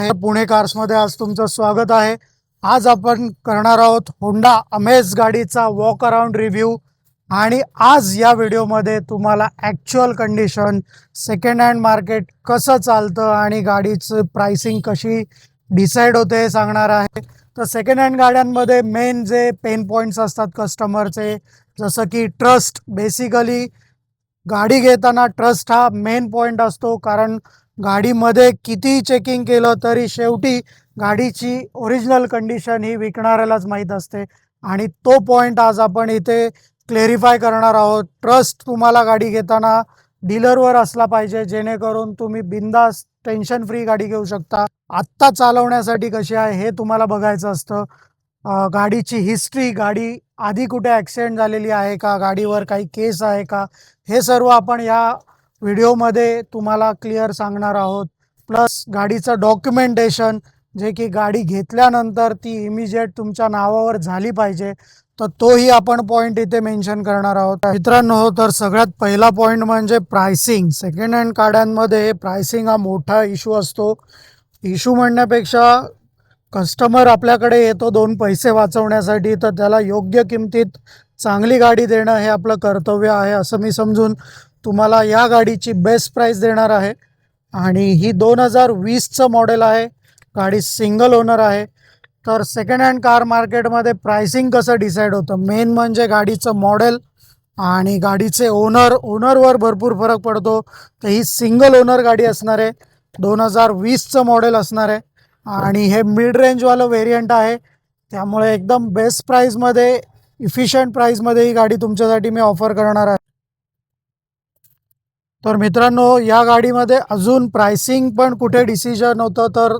पुणे कार्समध्ये आज तुमचं स्वागत आहे। आज आपण करणार आहोत होंडा अमेज गाडीचा वॉक अराउंड रिव्ह्यू आणि आज या व्हिडिओमध्ये तुम्हाला actual condition, second hand market कसं चालतं आणि गाडीचं प्राइसिंग कशी डिसाईड होते हे सांगणार आहे। तर सेकंड हँड गाड्यांमध्ये मेन जे पेन पॉईंट्स असतात कस्टमरचे, जसं की ट्रस्ट। बेसिकली गाडी घेताना ट्रस्ट हा मेन पॉईंट असतो, कारण गाडीमध्ये किती चेकिंग केलं तरी शेवटी गाडीची ओरिजिनल कंडिशन ही विकणाऱ्यालाच माहीत असते आणि तो पॉईंट आज आपण इथे क्लेरिफाय करणार आहोत। ट्रस्ट तुम्हाला गाडी घेताना डीलरवर असला पाहिजे, जेणेकरून तुम्ही बिंदास टेन्शन फ्री गाडी घेऊ शकता। आत्ता चालवण्यासाठी कशी आहे हे तुम्हाला बघायचं असतं। गाडीची हिस्ट्री, गाडी आधी कुठे ॲक्सिडेंट झालेली आहे का, गाडीवर काही केस आहे का, हे सर्व आपण या व्हिडिओमध्ये तुम्हाला क्लिअर सांगणार आहोत। प्लस गाडीचं डॉक्युमेंटेशन, जे की गाडी घेतल्यानंतर ती इमिजिएट तुमच्या नावावर झाली पाहिजे, तर तोही आपण पॉईंट इथे मेन्शन करणार आहोत। मित्रांनो, तर सगळ्यात पहिला पॉईंट म्हणजे प्राइसिंग। सेकंड हँड गाड्यांमध्ये प्राइसिंग हा मोठा इश्यू असतो। इश्यू म्हणण्यापेक्षा कस्टमर आपल्याकडे येतो दोन पैसे वाचवण्यासाठी, तर त्याला योग्य किमतीत चांगली गाडी देणं हे आपलं कर्तव्य आहे, असं मी समजून तुम्हाला या गाडीची बेस्ट प्राइस देणार आहे। आणि ही 2020चं मॉडेल आहे, गाडी सिंगल ओनर आहे। तर सेकंड हँड कार मार्केटमध्ये प्राइसिंग कसं डिसाईड होतं, मेन म्हणजे गाडीचं मॉडेल आणि गाडीचे ओनरवर भरपूर फरक पडतो। तर ही सिंगल ओनर गाडी असणार आहे, 2020चं मॉडेल असणार आहे आणि हे मिड रेंजवालं व्हेरियंट आहे, त्यामुळे एकदम बेस्ट प्राईजमध्ये, इफिशियंट प्राईजमध्ये ही गाडी तुमच्यासाठी मी ऑफर करणार आहे। तर मित्रांनो, या गाडीमध्ये अजून प्राइसिंग पण कुठे डिसिजन होतं तर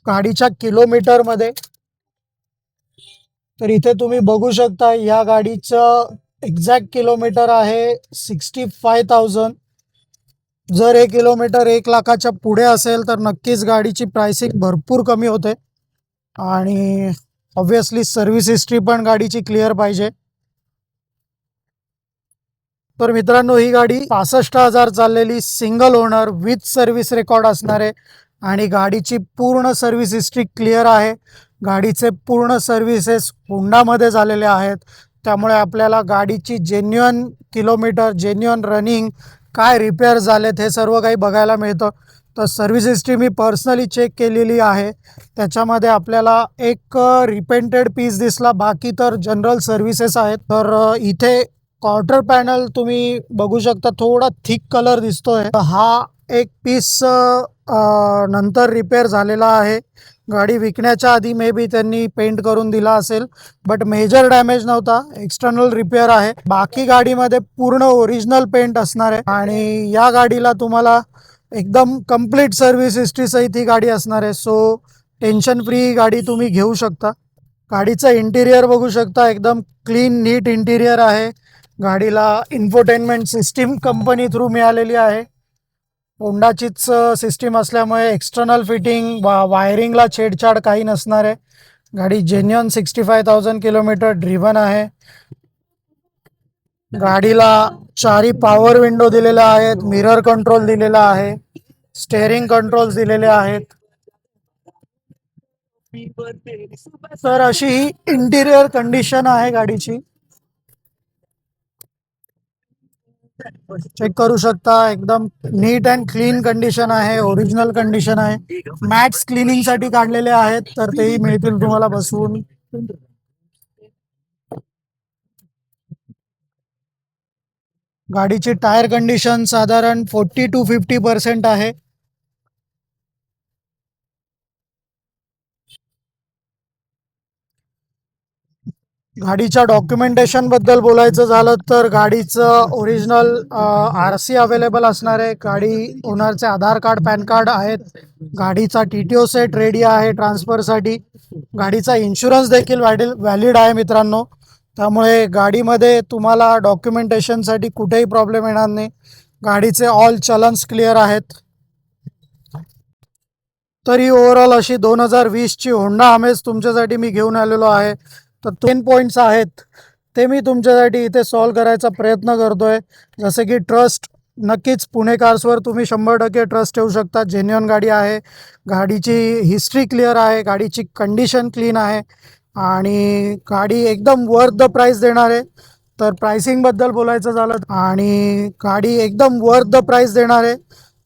गाडीच्या किलोमीटरमध्ये। तर इथे तुम्ही बघू शकता या गाडीचं एक्झॅक्ट किलोमीटर आहे 65,000। जर हे किलोमीटर 1,00,000च्या पुढे असेल तर नक्कीच गाडीची प्राइसिंग भरपूर कमी होते आणि ऑब्व्हियसली सर्व्हिस हिस्ट्री पण गाडीची क्लिअर पाहिजे। तर मित्रांनो, ही गाडी 65,000 चाललेली single owner with service record असणार आहे आणि गाडीची पूर्ण सर्व्हिस हिस्ट्री क्लिअर आहे। गाडीचे पूर्ण सर्व्हिसेस होंडामध्ये झालेले आहेत, त्यामुळे आपल्याला गाडीची जेन्युइन किलोमीटर, जेन्युइन रनिंग, काय रिपेअर झालेत हे सर्व काही बघायला मिळतं। तर सर्व्हिस हिस्ट्री मी पर्सनली चेक केलेली आहे, त्याच्यामध्ये आपल्याला एक रिपेंटेड पीस दिसला, बाकी तर जनरल सर्व्हिसेस आहेत। तर इथे क्वार्टर पॅनल तुम्ही बघू शकता, थोडा थिक कलर दिसतोय। हा एक पीस नंतर रिपेअर झालेला आहे, गाडी विकण्याच्या आधी मे बी त्यांनी पेंट करून दिला असेल, बट मेजर डॅमेज नव्हता, एक्सटर्नल रिपेअर आहे। बाकी गाडीमध्ये पूर्ण ओरिजिनल पेंट असणार आहे आणि या गाडीला तुम्हाला एकदम कंप्लीट सर्व्हिस हिस्ट्री सहित ही गाडी असणार आहे। सो टेन्शन फ्री गाडी तुम्ही घेऊ शकता। गाडीचं इंटिरियर बघू शकता, एकदम क्लीन नीट इंटिरियर आहे। गाडीला इन्फोटेनमेंट सिस्टीम कंपनी थ्रू मिळालेली आहे, होंडाचीच सिस्टीम असल्यामुळे एक्सटर्नल फिटिंग, वायरिंगला छेडछाड काही नसणार आहे। गाडी जेन्युइन 65,000 किलोमीटर ड्रिव्हन आहे। गाडीला चारी पॉवर विंडो दिलेल्या आहेत, मिरर कंट्रोल दिलेला आहे, स्टेअरिंग कंट्रोल्स दिलेले आहेत। तर अशी ही इंटिरियर कंडिशन आहे गाडीची, चेक करू शकता। एकदम नीट अँड क्लीन कंडिशन आहे, ओरिजिनल कंडिशन आहे। मॅट्स क्लिनिंग साठी काढलेले आहेत, तर तेही मिळतील तुम्हाला बसवून। गाडीची टायर कंडिशन साधारण 40 to 50% आहे। गाडीच्या डॉक्युमेंटेशन बद्दल बोलायचं झालं तर गाडीचं ओरिजिनल RC अवेलेबल असणार आहे, गाडी ओनरचे आधार कार्ड, पॅन कार्ड आहेत, गाडीचा TTO सेट रेडी आहे ट्रान्सफरसाठी, गाडीचा इन्शुरन्स देखील व्हॅलिड आहे मित्रांनो, त्यामुळे गाडीमध्ये तुम्हाला डॉक्युमेंटेशनसाठी कुठेही प्रॉब्लेम येणार नाही। गाडीचे ऑल चलन्स क्लिअर आहेत। तरी ओव्हरऑल अशी 2020ची होंडा अमेज तुमच्यासाठी मी घेऊन आलेलो आहे। तर 3 पॉईंट्स आहेत ते मी तुमच्यासाठी इथे सॉल्व करायचा प्रयत्न करतोय, जसे की ट्रस्ट, नक्कीच पुणे कार्सवर तुम्ही 100% ट्रस्ट ठेवू शकता. जेन्युइन गाडी आहे. गाडीची हिस्ट्री क्लिअर आहे. गाडीची कंडिशन क्लीन आहे आणि गाडी एकदम वर्थ द प्राईस देणार आहे. तर प्राइसिंगबद्दल बोलायचं झालं आणि गाडी एकदम वर्थ द प्राईस देणार आहे.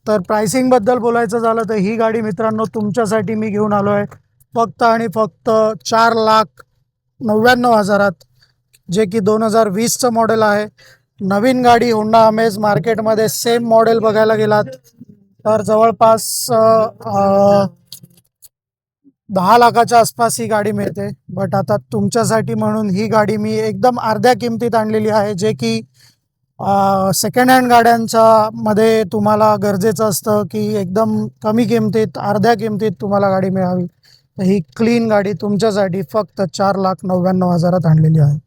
तर प्राइसिंगबद्दल बोलायचं झालं तर ही गाडी मित्रांनो तुमच्यासाठी मी घेऊन आलो आहे फक्त आणि फक्त 4,99,000, जे की 2020चं मॉडेल आहे. नवीन गाडी होंडा अमेज मार्केटमध्ये सेम मॉडेल बघायला गेलात तर जवळपास 10 लाखाच्या आसपास ही गाडी मिळते. बट आता तुमच्यासाठी म्हणून ही गाडी मी एकदम अर्ध्या किमतीत आणलेली आहे, जे की सेकंड हँड गाड्यांच्या मध्ये तुम्हाला गरजेचं असतं की एकदम कमी किमतीत अर्ध्या किमतीत तुम्हाला गाडी मिळावी. तर ही क्लीन गाडी तुमच्यासाठी फक्त 4,99,000 आणलेली आहे.